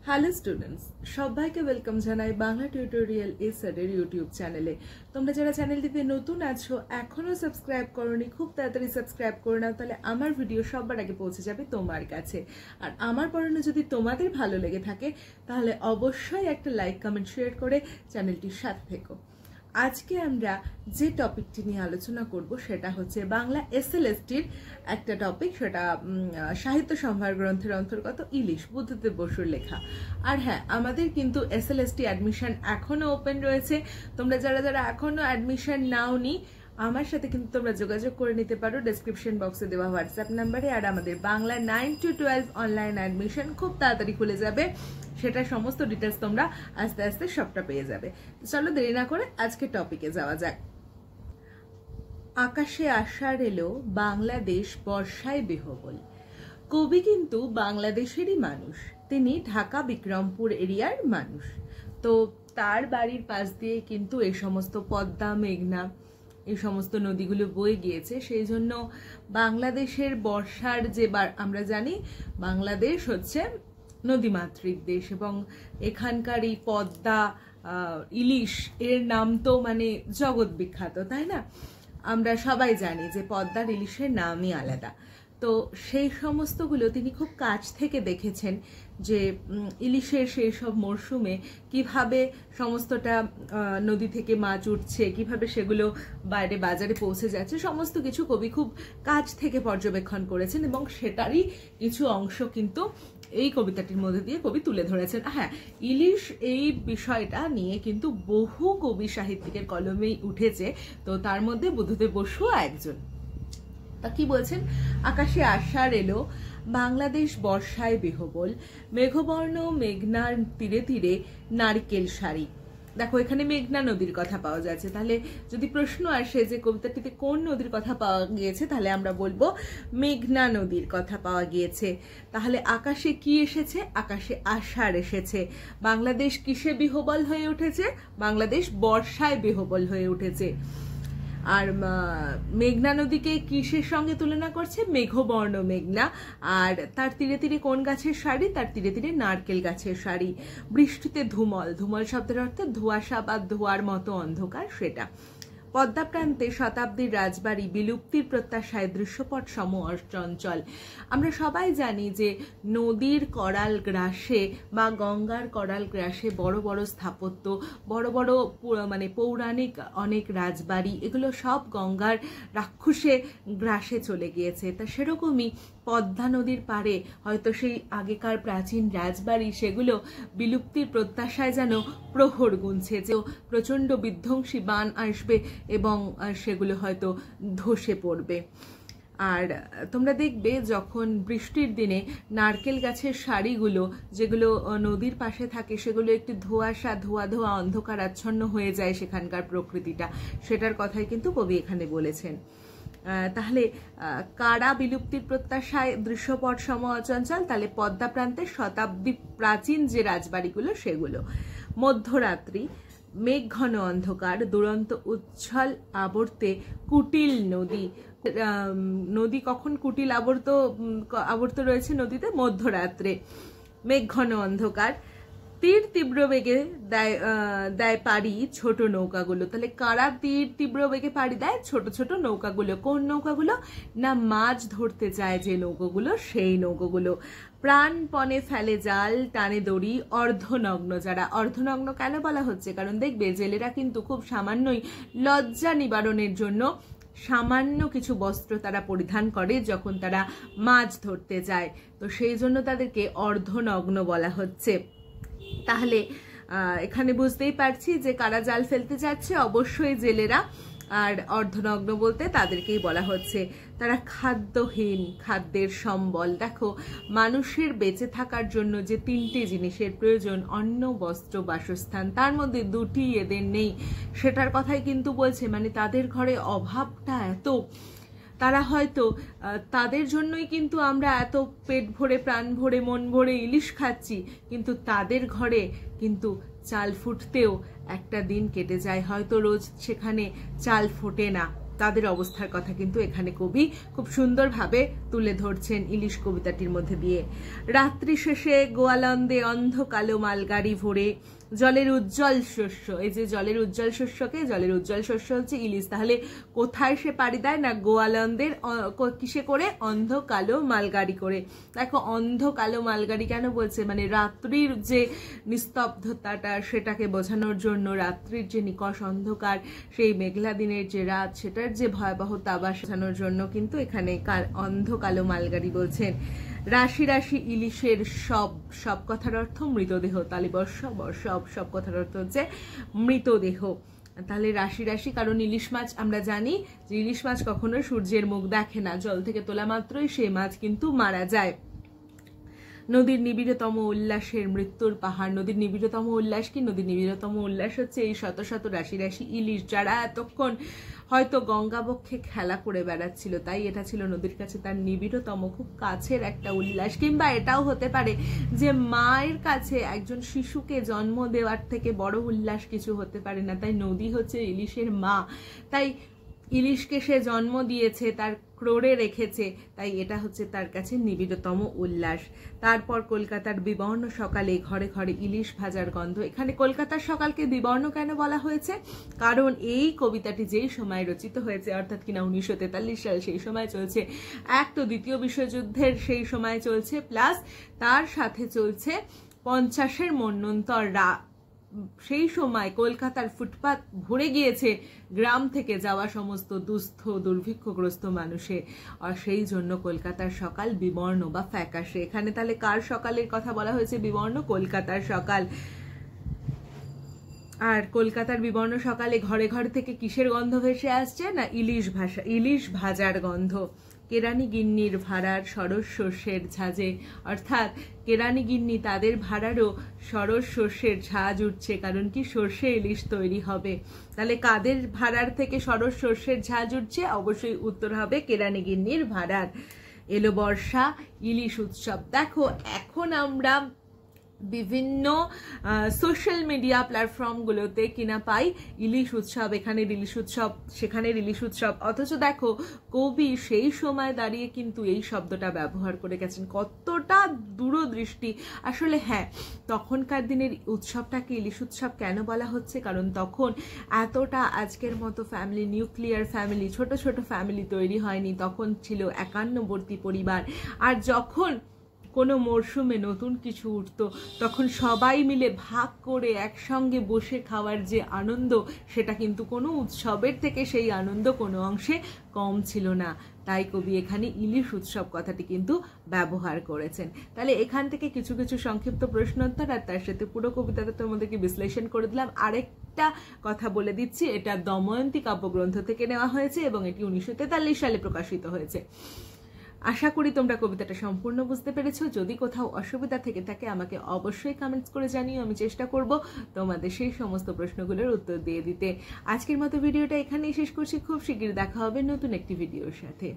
Hello students, সবাইকে welcome জানাই Bangla tutorial এর ইউটিউব চ্যানেলে। তোমরা যারা চ্যানেলটিতে নতুন আছো, এখনো সাবস্ক্রাইব করোনি, খুব তাড়াতাড়ি সাবস্ক্রাইব করে নাও, তাহলে আমার ভিডিও সবার আগে পৌঁছে যাবে তোমার কাছে। আর আমার পড়ানো যদি তোমাদের ভালো লেগে থাকে তাহলে অবশ্যই একটা লাইক, কমেন্ট, শেয়ার করে চ্যানেলটির সাথে থেকো। আজকে আমরা যে টপিকটি নিয়ে আলোচনা করব সেটা হচ্ছে বাংলা এসএলএসটির একটা টপিক, সেটা সাহিত্য সম্ভার গ্রন্থের অন্তর্গত ইলিশ, বুদ্ধদেব বসুর লেখা। আর হ্যাঁ, আমাদের কিন্তু এসএলএসটি অ্যাডমিশন এখনো ওপেন রয়েছে। তোমরা যারা এখনো অ্যাডমিশন নাওনি, আমার সাথে কিন্তু তোমরা যোগাযোগ করে নিতে পারো ডেসক্রিপশন বক্সে দেওয়া হোয়াটসঅ্যাপ নাম্বারে। আর আমাদের বাংলা 9 to 12 অনলাইন অ্যাডমিশন খুব তাড়াতাড়ি খুলে যাবে, সেটার সমস্ত ডিটেলস তোমরা আস্তে আস্তে সবটা পেয়ে যাবে। চলো দেরি না করে আজকে টপিকে যাওয়া যাক। আকাশে আষাঢ় এলো, বাংলাদেশ বর্ষায় বিহ্বল। কবি কিন্তু বাংলাদেশেরই মানুষ, তিনি ঢাকা বিক্রমপুর এরিয়ার মানুষ। তো তার বাড়ির পাশ দিয়ে কিন্তু এই সমস্ত পদ্মা, মেঘনা, এই সমস্ত নদীগুলো বয়ে গিয়েছে। সেই জন্য বাংলাদেশের বর্ষার যে আমরা জানি বাংলাদেশ হচ্ছে নদীমাতৃক দেশ, এবং এখানকার এই পদ্মা, ইলিশ এর নাম তো মানে জগৎ বিখ্যাত, তাই না? আমরা সবাই জানি যে পদ্মার ইলিশের নামই আলাদা। তো সেই সমস্তগুলো তিনি খুব কাছ থেকে দেখেছেন, যে ইলিশের সেই সব মরশুমে কিভাবে সমস্তটা নদী থেকে মাছ উঠছে, কিভাবে সেগুলো বাইরে বাজারে পৌঁছে যাচ্ছে, সমস্ত কিছু কবি খুব কাছ থেকে পর্যবেক্ষণ করেছেন, এবং সেটারই কিছু অংশ কিন্তু এই কবিতাটির মধ্যে দিয়ে কবি তুলে ধরেছেন। হ্যাঁ, ইলিশ এই বিষয়টা নিয়ে কিন্তু বহু কবি সাহিত্যিকের কলমেই উঠেছে, তো তার মধ্যে বুদ্ধদেব বসু একজন। তা কি বলছেন? আকাশে আষাঢ় এলো, বাংলাদেশ বর্ষায় বিহ্বল, মেঘবর্ণ মেঘনার তীরে তীরে নারিকেল সারি। দেখো, এখানে মেঘনা নদীর কথা পাওয়া যাচ্ছে। তাহলে যদি প্রশ্ন আসে যে কবিতাটিতে কোন নদীর কথা পাওয়া গিয়েছে, তাহলে আমরা বলবো মেঘনা নদীর কথা পাওয়া গিয়েছে। তাহলে আকাশে কি এসেছে? আকাশে আষাঢ় এসেছে। বাংলাদেশ কিসে বিহ্বল হয়ে উঠেছে? বাংলাদেশ বর্ষায় বিহ্বল হয়ে উঠেছে। আর মেঘনা নদীকে কিসের সঙ্গে তুলনা করছে? মেঘবর্ণ মেঘনা। আর তার তীরে তীরে কোন গাছের সারি? তার তীরে তীরে নারকেল গাছের সারি। বৃষ্টিতে ধুমল, ধুমল শব্দের অর্থ ধোঁয়াশা বা ধোঁয়ার মতো অন্ধকার, সেটা। পদ্মা প্রান্তে শতাব্দীর রাজবাড়ি, বিলুপ্তির প্রত্যাশায় দৃশ্যপট সম অচঞ্চল। আমরা সবাই জানি যে নদীর করাল গ্রাসে বা গঙ্গার করাল গ্রাসে বড় বড় স্থাপত্য, বড় বড় মানে পৌরাণিক অনেক রাজবাড়ি, এগুলো সব গঙ্গার রাক্ষসে গ্রাসে চলে গিয়েছে। তা সেরকমই পদ্মা নদীর পাড়ে হয়তো সেই আগেকার প্রাচীন রাজবাড়ি, সেগুলো বিলুপ্তির প্রত্যাশায় যেন প্রহর গুনছে, যে প্রচণ্ড বিধ্বংসী বান আসবে এবং সেগুলো হয়তো ধসে পড়বে। আর তোমরা দেখবে যখন বৃষ্টির দিনে নারকেল গাছের সারিগুলো যেগুলো নদীর পাশে থাকে, সেগুলো একটু ধোঁয়াশা, ধোঁয়া ধোঁয়া অন্ধকার আচ্ছন্ন হয়ে যায় সেখানকার প্রকৃতিটা, সেটার কথাই কিন্তু কবি এখানে বলেছেন। তাহলে কারা বিলুপ্তির প্রত্যাশায় দৃশ্যপট সম অচঞ্চল? তাহলে পদ্মা প্রান্তের শতাব্দী প্রাচীন যে রাজবাড়িগুলো সেগুলো। মধ্যরাত্রি, মেঘঘন অন্ধকার, দুরন্ত উচ্ছল আবর্তে কুটিল নদী। নদী কখন কুটিল আবর্ত রয়েছে নদীতে? মধ্যরাত্রে। মেঘঘন অন্ধকার, তীর তীব্র বেগে দেয় পাড়ি ছোট নৌকাগুলো। তাহলে কারা তীর তীব্র বেগে পাড়ি দেয়? ছোট ছোট নৌকাগুলো। কোন নৌকাগুলো? না, মাছ ধরতে যায় যে নৌকাগুলো, সেই নৌকাগুলো। প্রাণপণে ফেলে জাল, টানে দড়ি, অর্ধনগ্ন যারা। অর্ধনগ্ন কেন বলা হচ্ছে? কারণ দেখবে জেলেরা কিন্তু খুব সামান্যই লজ্জা নিবারণের জন্য সামান্য কিছু বস্ত্র তারা পরিধান করে যখন তারা মাছ ধরতে যায়, তো সেই জন্য তাদেরকে অর্ধনগ্ন বলা হচ্ছে। তাহলে এখানে বুঝতেই পারছি যে কারা জাল ফেলতে যাচ্ছে, অবশ্যই জেলেরা। আর অর্ধনগ্ন বলতে তাদেরকেই বলা হচ্ছে। তারা খাদ্যহীন, খাদ্যের সম্বল। দেখো, মানুষের বেঁচে থাকার জন্য যে 3টে জিনিসের প্রয়োজন, অন্ন, বস্ত্র, বাসস্থান, তার মধ্যে 2টি এদের নেই, সেটার কথাই কিন্তু বলছে। মানে তাদের ঘরে অভাবটা এত, তারা হয়তো তাদের জন্যই কিন্তু আমরা এত পেট ভরে, প্রাণ ভরে, মন ভরে ইলিশ খাচ্ছি, কিন্তু তাদের ঘরে কিন্তু চাল ফুটতেও একটা দিন কেটে যায়, হয়তো রোজ সেখানে চাল ফোটে না। তাদের অবস্থার কথা কিন্তু এখানে কবি খুব সুন্দরভাবে তুলে ধরছেন ইলিশ কবিতাটির মধ্যে দিয়ে। রাত্রি শেষে গোয়ালন্দে অন্ধ কালো মালগাড়ি ভরে জলের উজ্জ্বল শস্য, এই যে জলের উজ্জ্বল শস্যকে, জলের উজ্জ্বল শস্য হচ্ছে ইলিশ। তাহলে কোথায় সে পাড়ি দেয় না গোয়ালন্দের কিসে করে? অন্ধ কালো মালগাড়ি করে। দেখো অন্ধ কালো মালগাড়ি কেন বলছে, মানে রাত্রির যে নিস্তব্ধতাটা সেটাকে বোঝানোর জন্য, রাত্রির যে নিকষ অন্ধকার, সেই মেঘলা দিনের যে রাত সেটার যে ভয়াবহতা বোঝানোর জন্য কিন্তু এখানে অন্ধ কালো মালগাড়ি বলছেন। রাশি রাশি ইলিশের সব, সব কথার অর্থ মৃতদেহ, তাহলে সব কথার অর্থ হচ্ছে মৃতদেহ। তাহলে রাশি রাশি, কারণ ইলিশ মাছ আমরা জানি যে ইলিশ মাছ কখনো সূর্যের মুখ দেখে না, জল থেকে তোলা মাত্রই সেই মাছ কিন্তু মারা যায়। নদীর নিবিড়তম উল্লাসের মৃত্যুর পাহাড়। নদীর নিবিড়তম উল্লাস কি? নদীর নিবিড়তম উল্লাস হচ্ছে এই শত শত রাশি রাশি ইলিশ, যারা এতক্ষণ হয়তো গঙ্গাবক্ষে খেলা করে বেড়াচ্ছিল, তাই এটা ছিল নদীর কাছে তার নিবিড়তম, খুব কাছের একটা উল্লাস। কিংবা এটাও হতে পারে যে মায়ের কাছে একজন শিশুকে জন্ম দেওয়ার থেকে বড় উল্লাস কিছু হতে পারে না, তাই নদী হচ্ছে ইলিশের মা, তাই ইলিশকে সে জন্ম দিয়েছে, তার ক্রোড়ে রেখেছে, তাই এটা হচ্ছে তার কাছে নিবিড়তম উল্লাস। তারপর কলকাতার বিবর্ণ সকালে ঘরে ঘরে ইলিশ ভাজার গন্ধ। এখানে কলকাতার সকালকে বিবর্ণ কেন বলা হয়েছে? কারণ এই কবিতাটি যেই সময় রচিত হয়েছে, অর্থাৎ কিনা 1943 সাল, সেই সময় চলছে এক তো দ্বিতীয় বিশ্বযুদ্ধের সেই সময় চলছে, প্লাস তার সাথে চলছে 50-এর মন্বন্তর। সেই সময় কলকাতার ফুটপাত ভরে গিয়েছে গ্রাম থেকে যাওয়া সমস্ত দুস্থ দুর্ভিক্ষগ্রস্ত মানুষে, আর সেই জন্য কলকাতার সকাল বিবর্ণ বা ফ্যাকাশে। এখানে তাহলে কার সকালের কথা বলা হয়েছে? বিবর্ণ, কলকাতার সকাল। আর কলকাতার বিবর্ণ সকালে ঘরে ঘরে থেকে কিসের গন্ধ ভেসে আসছে না ইলিশ ভাজার গন্ধ। কেরানি গিন্নির ভাড়ার সরস শস্যের ঝাঁজে, অর্থাৎ কেরানি গিন্নি তাদের ভাড়ারও সরস শস্যের ঝাঁজ উঠছে, কারণ কি সর্ষে ইলিশ তৈরি হবে। তাহলে কাদের ভাড়ার থেকে সরস শস্যের ঝাঁজ উঠছে? অবশ্যই উত্তর হবে কেরানি গিন্নির ভাড়ার। এলো বর্ষা, ইলিশ উৎসব। দেখো এখন আমরা বিভিন্ন সোশ্যাল মিডিয়া প্ল্যাটফর্মগুলোতে কিনা পাই ইলিশ উৎসব, এখানে ইলিশ উৎসব, সেখানে ইলিশ উৎসব, অথচ দেখো কবি সেই সময় দাঁড়িয়ে কিন্তু এই শব্দটা ব্যবহার করে গেছেন। কতটা দূরদৃষ্টি আসলে। হ্যাঁ, তখনকার দিনের উৎসবটাকে ইলিশ উৎসব কেন বলা হচ্ছে? কারণ তখন এতটা আজকের মতো ফ্যামিলি, নিউক্লিয়ার ফ্যামিলি, ছোট ছোট ফ্যামিলি তৈরি হয়নি, তখন ছিল একান্নবর্তী পরিবার। আর যখন কোনো মরশুমে নতুন কিছু উঠতো, তখন সবাই মিলে ভাগ করে একসঙ্গে বসে খাওয়ার যে আনন্দ, সেটা কিন্তু কোনো উৎসবের থেকে সেই আনন্দ কোনো অংশে কম ছিল না। তাই কবি এখানে ইলিশ উৎসব কথাটি কিন্তু ব্যবহার করেছেন। তাহলে এখান থেকে কিছু কিছু সংক্ষিপ্ত প্রশ্নোত্তর আর তার সাথে পুরো কবিতাটা তোমাদেরকে বিশ্লেষণ করে দিলাম। আরেকটা কথা বলে দিচ্ছি, এটা দময়ন্তী কাব্যগ্রন্থ থেকে নেওয়া হয়েছে এবং এটি 1943 সালে প্রকাশিত হয়েছে। আশা করি তোমরা কবিতাটা সম্পূর্ণ বুঝতে পেরেছো। যদি কোথাও অসুবিধা থেকে থাকে আমাকে অবশ্যই কমেন্টস করে জানিও, আমি চেষ্টা করব তোমাদের সেই সমস্ত প্রশ্নগুলোর উত্তর দিয়ে দিতে। আজকের মতো ভিডিওটা এখানেই শেষ করছি। খুব শীঘ্রই দেখা হবে নতুন একটি ভিডিওর সাথে।